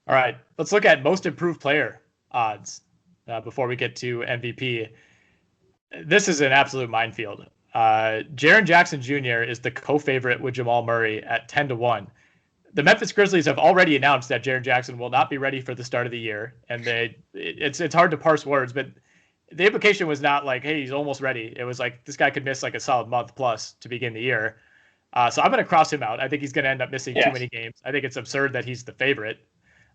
All right, let's look at most improved player odds before we get to MVP. This is an absolute minefield. Jaren Jackson Jr. is the co-favorite with Jamal Murray at 10-1. The Memphis Grizzlies have already announced that Jaren Jackson will not be ready for the start of the year, and it's hard to parse words, but the implication was not like, hey, he's almost ready. It was like this guy could miss like a solid month plus to begin the year. So I'm going to cross him out. I think he's going to end up missing too many games. I think it's absurd that he's the favorite.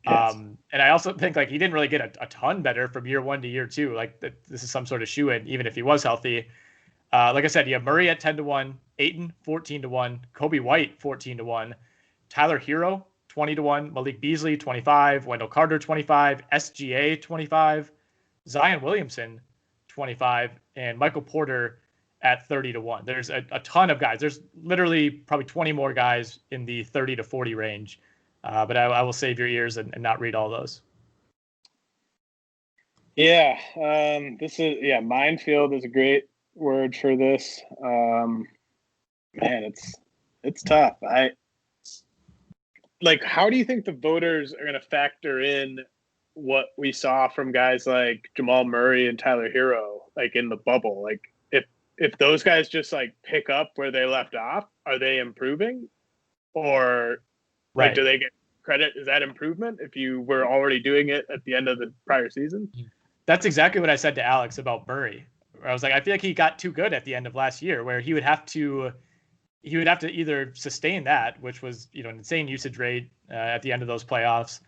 Yes. And I also think like he didn't really get a ton better from year 1 to year 2. Like this is some sort of shoe-in, even if he was healthy. Like I said, you have Murray at 10-1, Ayton 14-1, Kobe White 14-1, Tyler Hero 20-1, Malik Beasley 25, Wendell Carter 25, SGA 25, Zion Williamson 25, and Michael Porter at 30-1. There's a ton of guys. There's literally probably 20 more guys in the 30 to 40 range. But I will save your ears and not read all those. Yeah, minefield is a great word for this. Man, it's tough. How do you think the voters are going to factor in what we saw from guys like Jamal Murray and Tyler Hero, like in the bubble? Like if those guys just like pick up where they left off, are they improving? Or right. Do they get credit? Is that improvement if you were already doing it at the end of the prior season? That's exactly what I said to Alex about Murray. Where I was like, I feel like he got too good at the end of last year, where he would have to either sustain that, which was an insane usage rate at the end of those playoffs,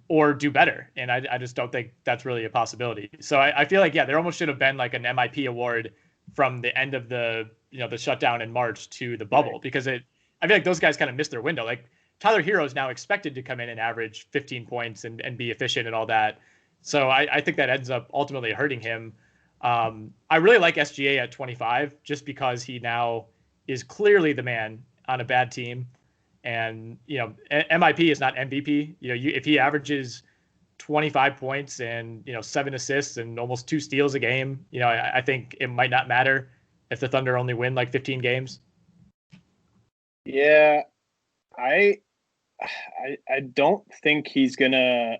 or do better. And I just don't think that's really a possibility. So I feel like there almost should have been like an MIP award from the end of the the shutdown in March to the bubble, because I feel like those guys kind of missed their window. Like Tyler Hero is now expected to come in and average 15 points and be efficient and all that. So I think that ends up ultimately hurting him. I really like SGA at 25 just because he now is clearly the man on a bad team. And, MIP is not MVP. If he averages 25 points and, 7 assists and almost 2 steals a game, I think it might not matter if the Thunder only win like 15 games. Yeah, I don't think he's going to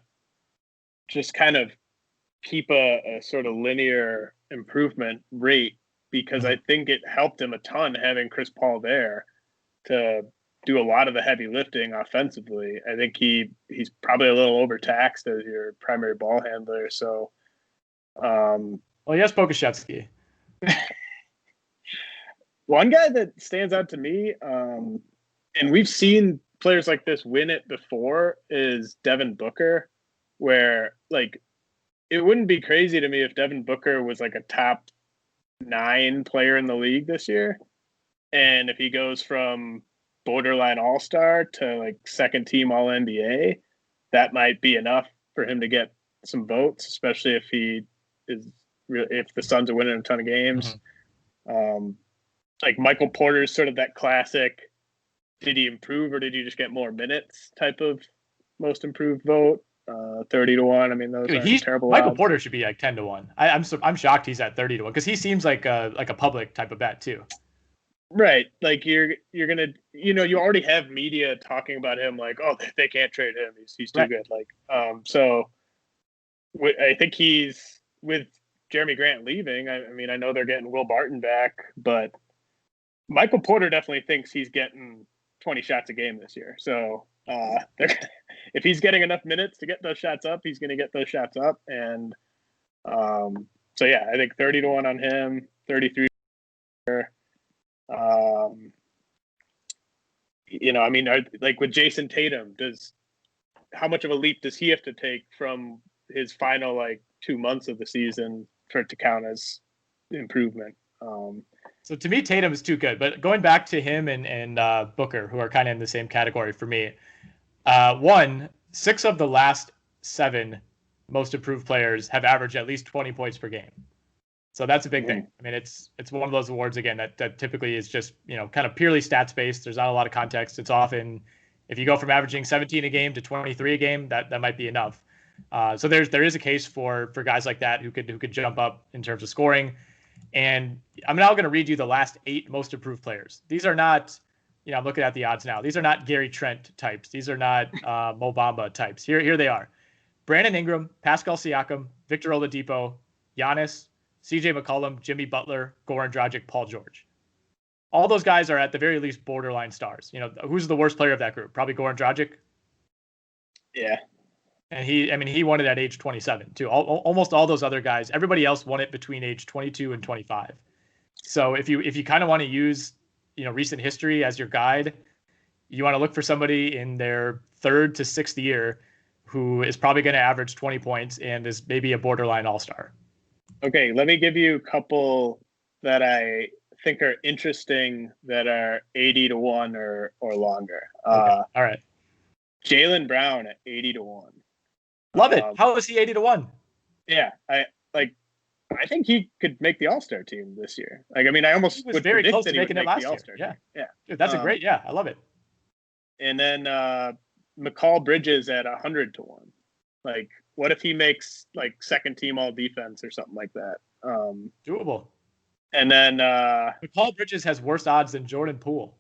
just kind of keep a sort of linear improvement rate, because I think it helped him a ton having Chris Paul there to do a lot of the heavy lifting offensively. I think he's probably a little overtaxed as your primary ball handler. So, yes, Pokusevski. One guy that stands out to me, and we've seen players like this win it before, is Devin Booker, where like it wouldn't be crazy to me if Devin Booker was like a top 9 player in the league this year. And if he goes from borderline all-star to like second team all NBA, that might be enough for him to get some votes, especially if if the Suns are winning a ton of games. Mm-hmm. Like Michael Porter's sort of that classic, did he improve or did he just get more minutes type of most improved vote. 30-1. I mean, those are terrible. Michael odds. Porter should be like 10-1. I'm shocked he's at 30-1 because he seems like a public type of bet too. Right, like you're gonna you already have media talking about him like, oh, they can't trade him. He's too good. Like so I think he's with Jeremy Grant leaving. I mean, I know they're getting Will Barton back, but Michael Porter definitely thinks he's getting 20 shots a game this year. So if he's getting enough minutes to get those shots up, he's going to get those shots up. And so, yeah, I think 30-1 on him, 33. I mean, like with Jason Tatum, how much of a leap does he have to take from his final like 2 months of the season for it to count as improvement? So to me, Tatum is too good. But going back to him and Booker, who are kind of in the same category for me, 6 of the last 7 most improved players have averaged at least 20 points per game. So that's a big thing. I mean, it's one of those awards again that typically is just, kind of purely stats based. There's not a lot of context. It's often, if you go from averaging 17 a game to 23 a game, that might be enough. So there is a case for guys like that who could jump up in terms of scoring. And I'm now going to read you the last 8 most improved players. These are not, I'm looking at the odds now. These are not Gary Trent types. These are not Mo Bamba types. Here they are: Brandon Ingram, Pascal Siakam, Victor Oladipo, Giannis, CJ McCollum, Jimmy Butler, Goran Dragic, Paul George. All those guys are at the very least borderline stars. Who's the worst player of that group? Probably Goran Dragic. Yeah. And he won it at age 27 too. Almost all those other guys, everybody else won it between age 22 and 25. So if you kind of want to use, recent history as your guide, you want to look for somebody in their 3rd to 6th year who is probably going to average 20 points and is maybe a borderline all-star. Okay, let me give you a couple that I think are interesting that are 80 to 1 or longer. Okay. All right. Jalen Brown at 80 to 1. Love it. How is he 80 to 1? Yeah, I think he could make the All-Star team this year. I almost was very close to making it last year. Yeah. Dude, that's a great. Yeah, I love it. And then McCall Bridges at 100 to 1. What if he makes second team all defense or something like that? Doable. And then McCall Bridges has worse odds than Jordan Poole.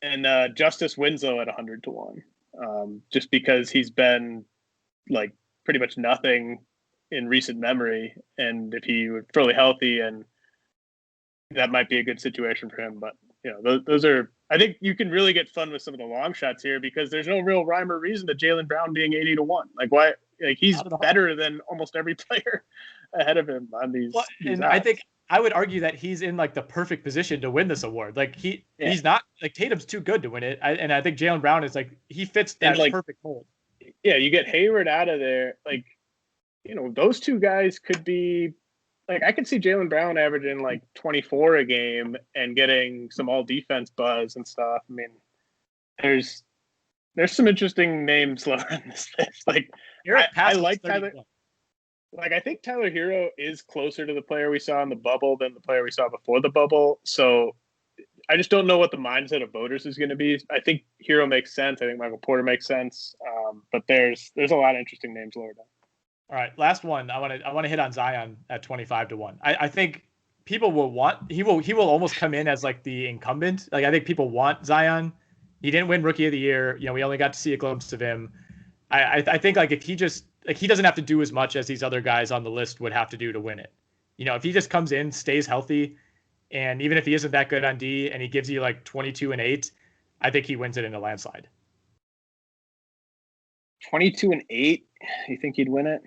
And Justice Winslow at 100 to 1, just because he's been pretty much nothing in recent memory, and if he were fully healthy, and that might be a good situation for him. But those are. I think you can really get fun with some of the long shots here because there's no real rhyme or reason to Jalen Brown being 80 to 1. Why? He's better than almost every player ahead of him on these. Well, and odds. I think I would argue that he's in the perfect position to win this award. He's not Tatum's too good to win it. I think Jalen Brown is he fits that perfect mold. Yeah, you get Hayward out of there. Those two guys could be. I could see Jalen Brown averaging 24 a game and getting some all defense buzz and stuff. I mean, there's some interesting names lower in this list. I like Tyler. I think Tyler Hero is closer to the player we saw in the bubble than the player we saw before the bubble. So I just don't know what the mindset of voters is going to be. I think Hero makes sense. I think Michael Porter makes sense. But there's a lot of interesting names lower down. All right, last one. I want to hit on Zion at 25 to 1. I think people will want. He will almost come in as the incumbent. I think people want Zion. He didn't win Rookie of the Year. We only got to see a glimpse of him. I think if he just he doesn't have to do as much as these other guys on the list would have to do to win it. If he just comes in, stays healthy, and even if he isn't that good on D and he gives you 22 and 8, I think he wins it in a landslide. 22 and 8. You think he'd win it?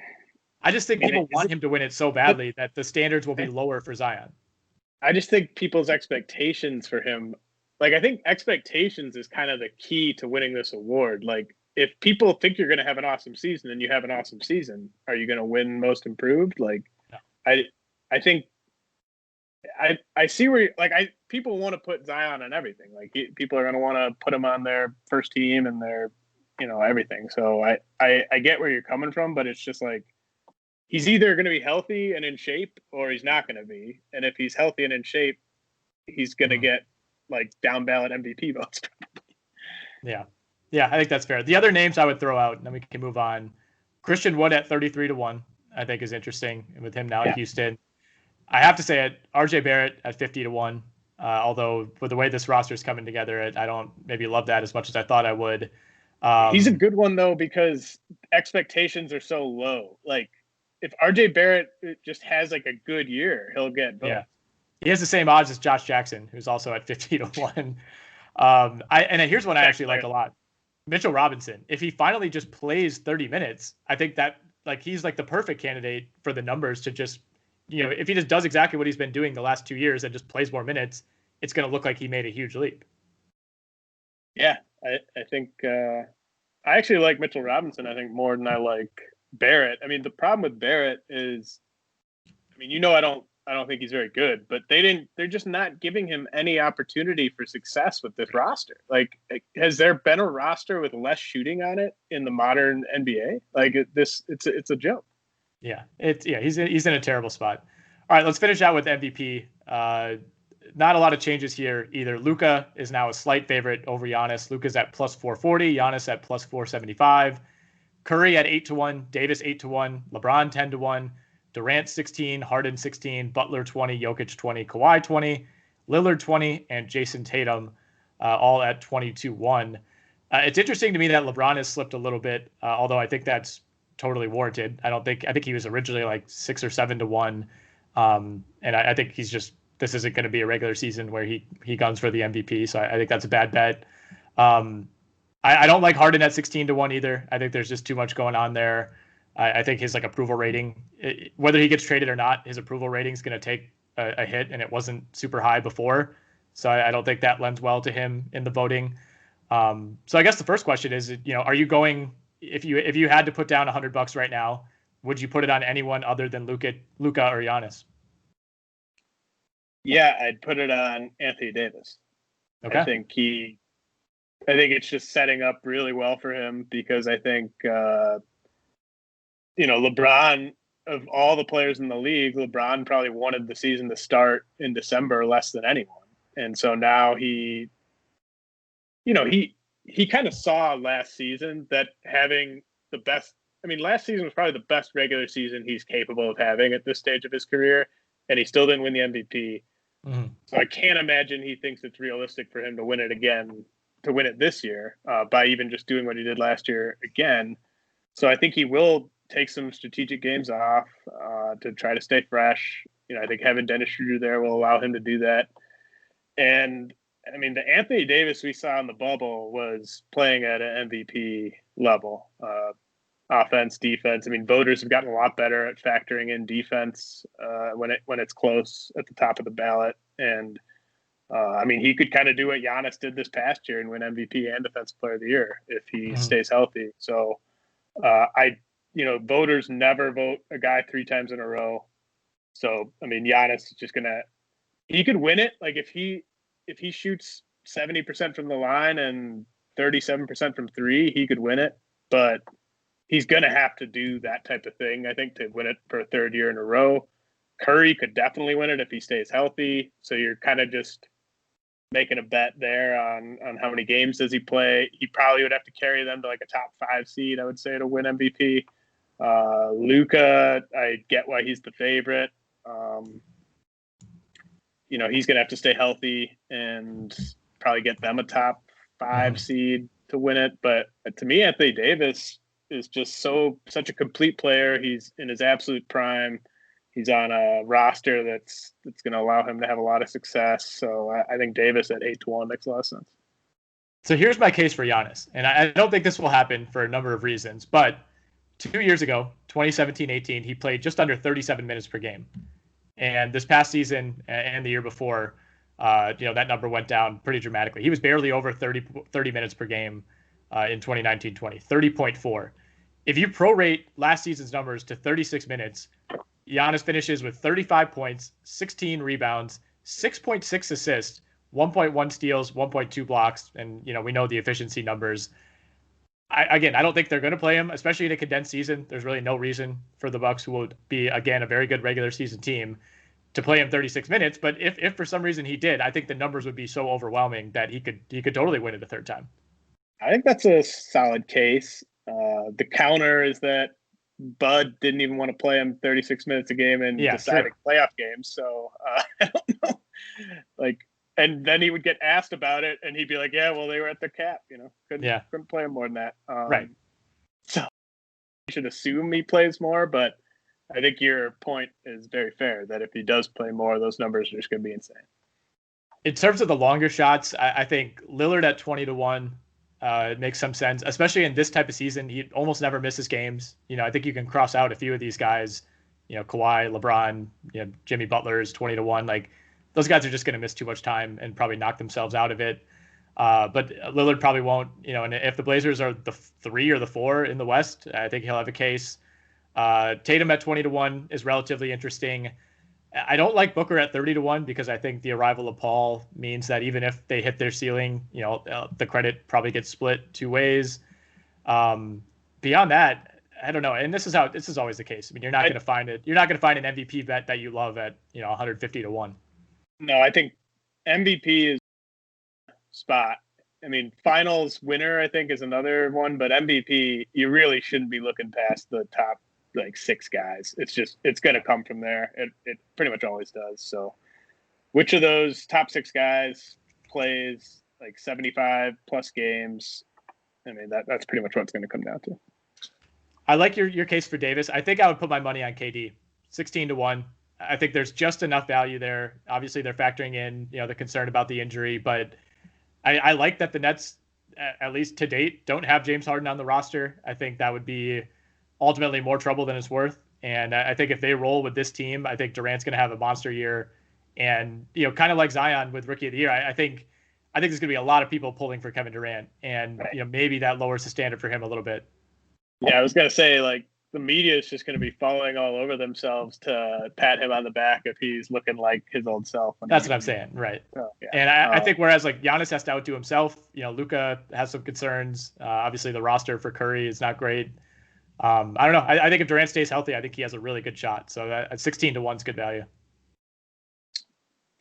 I just think people want him to win it so badly that the standards will be lower for Zion. I just think people's expectations for him, I think expectations is kind of the key to winning this award. If people think you're going to have an awesome season and you have an awesome season, are you going to win most improved? No. I think I see where people want to put Zion on everything. People are going to want to put him on their first team and their, everything. So I get where you're coming from, but it's just he's either going to be healthy and in shape or he's not going to be. And if he's healthy and in shape, he's going to get down ballot MVP votes. Yeah. Yeah, I think that's fair. The other names I would throw out, and then we can move on. Christian Wood at 33 to 1, I think is interesting with him now in Houston. I have to say it, RJ Barrett at 50 to 1. Although with the way this roster is coming together, I don't maybe love that as much as I thought I would. He's a good one though, because expectations are so low. If RJ Barrett just has a good year, he'll get both. Yeah. He has the same odds as Josh Jackson, who's also at 50 to 1. Here's one I actually like a lot. Mitchell Robinson. If he finally just plays 30 minutes, I think that he's the perfect candidate for the numbers to just, if he just does exactly what he's been doing the last 2 years and just plays more minutes, it's going to look like he made a huge leap. Yeah, I think I actually like Mitchell Robinson, I think, more than I like Barrett. I mean, the problem with Barrett is, I don't I don't think he's very good, but they're just not giving him any opportunity for success with this roster. Like, has there been a roster with less shooting on it in the modern NBA? Like it's a joke. Yeah, he's in a terrible spot. All right, let's finish out with MVP. Not a lot of changes here either. Luka is now a slight favorite over Giannis. Luka's at plus 440, Giannis at plus 475. Curry at 8-1, Davis 8-1, LeBron 10-1, Durant 16, Harden 16, Butler 20, Jokic 20, Kawhi 20, Lillard 20, and Jason Tatum all at 22-1. It's interesting to me that LeBron has slipped a little bit, although I think that's totally warranted. I think he was originally like 6 or 7-1, and I think he's just, this isn't going to be a regular season where he guns for the MVP. So I think that's a bad bet. I don't like Harden at 16-1 either. I think there's just too much going on there. I think his like approval rating, whether he gets traded or not, his approval rating is going to take a hit, and it wasn't super high before. So I don't think that lends well to him in the voting. So I guess the first question is, are you going, if you had to put down $100 right now, would you put it on anyone other than Luka or Giannis? Yeah, I'd put it on Anthony Davis. Okay. I think it's just setting up really well for him, because I think, LeBron, of all the players in the league, LeBron probably wanted the season to start in December less than anyone. And so now he kind of saw last season that having the best, last season was probably the best regular season he's capable of having at this stage of his career, and he still didn't win the MVP. Mm-hmm. So I can't imagine he thinks it's realistic for him to win it again, to win it this year, by even just doing what he did last year again. So I think he will take some strategic games off to try to stay fresh. I think having Dennis Schroeder there will allow him to do that. And the Anthony Davis we saw in the bubble was playing at an MVP level, offense, defense. Voters have gotten a lot better at factoring in defense when it's close at the top of the ballot. And he could kind of do what Giannis did this past year and win MVP and Defensive Player of the Year if he stays healthy. So voters never vote a guy 3 times in a row. So, Giannis is just he could win it. Like if he shoots 70% from the line and 37% from 3, he could win it, but he's going to have to do that type of thing, I think, to win it for a 3rd year in a row. Curry could definitely win it if he stays healthy. So you're kind of just making a bet there on how many games does he play. He probably would have to carry them to like a top 5 seed, I would say, to win MVP. Luka, I get why he's the favorite. He's going to have to stay healthy and probably get them a top 5 seed to win it. But to me, Anthony Davis is just such a complete player. He's in his absolute prime. He's on a roster that's going to allow him to have a lot of success. So I think Davis at 8-1 makes a lot of sense. So here's my case for Giannis. And I don't think this will happen for a number of reasons. But 2 years ago, 2017-18, he played just under 37 minutes per game. And this past season and the year before, that number went down pretty dramatically. He was barely over 30 minutes per game in 2019-20, 30.4. If you prorate last season's numbers to 36 minutes, Giannis finishes with 35 points, 16 rebounds, 6.6 assists, 1.1 steals, 1.2 blocks, and we know the efficiency numbers. I don't think they're going to play him, especially in a condensed season. There's really no reason for the Bucks, who will be, again, a very good regular season team, to play him 36 minutes. But if for some reason he did, I think the numbers would be so overwhelming that he could totally win it a 3rd time. I think that's a solid case. The counter is that Bud didn't even want to play him 36 minutes a game in deciding playoff games. So I don't know. And then he would get asked about it, and he'd be like, "Yeah, well, they were at their cap, couldn't play him more than that." Right. So you should assume he plays more, but I think your point is very fair that if he does play more, those numbers are just going to be insane. In terms of the longer shots, I think Lillard at 20-1 it makes some sense, especially in this type of season. He almost never misses games. I think you can cross out a few of these guys. Kawhi, LeBron, Jimmy Butler is 20-1. Like, those guys are just going to miss too much time and probably knock themselves out of it. But Lillard probably won't, and if the Blazers are the 3 or the 4 in the West, I think he'll have a case. Tatum at 20-1 is relatively interesting. I don't like Booker at 30-1 because I think the arrival of Paul means that even if they hit their ceiling, the credit probably gets split two ways. Beyond that, I don't know. And this is always the case. I mean, you're not going to find it. You're not going to find an MVP bet that you love at 150-1. No, I think MVP is spot. I mean, finals winner, I think, is another one, but MVP, you really shouldn't be looking past the top like 6 guys. It's going to come from there. It pretty much always does. So which of those top 6 guys plays like 75 plus games? I mean, that's pretty much what it's going to come down to. I like your case for Davis. I think I would put my money on KD, 16-1. I think there's just enough value there. Obviously, they're factoring in, the concern about the injury, but I like that the Nets, at least to date, don't have James Harden on the roster. I think that would be ultimately more trouble than it's worth. And I think if they roll with this team, I think Durant's going to have a monster year. And, kind of like Zion with Rookie of the Year, I think there's going to be a lot of people pulling for Kevin Durant. And, maybe that lowers the standard for him a little bit. Yeah, I was going to say, like, the media is just going to be falling all over themselves to pat him on the back if he's looking like his old self. That's what I'm saying, right? Oh, yeah. And I think whereas like Giannis has to outdo himself, Luka has some concerns. Obviously, the roster for Curry is not great. I don't know. I think if Durant stays healthy, I think he has a really good shot. So at 16-1 is good value.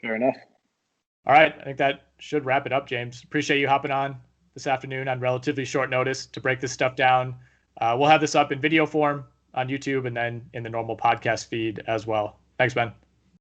Fair enough. All right, I think that should wrap it up, James. Appreciate you hopping on this afternoon on relatively short notice to break this stuff down. We'll have this up in video form on YouTube and then in the normal podcast feed as well. Thanks, Ben.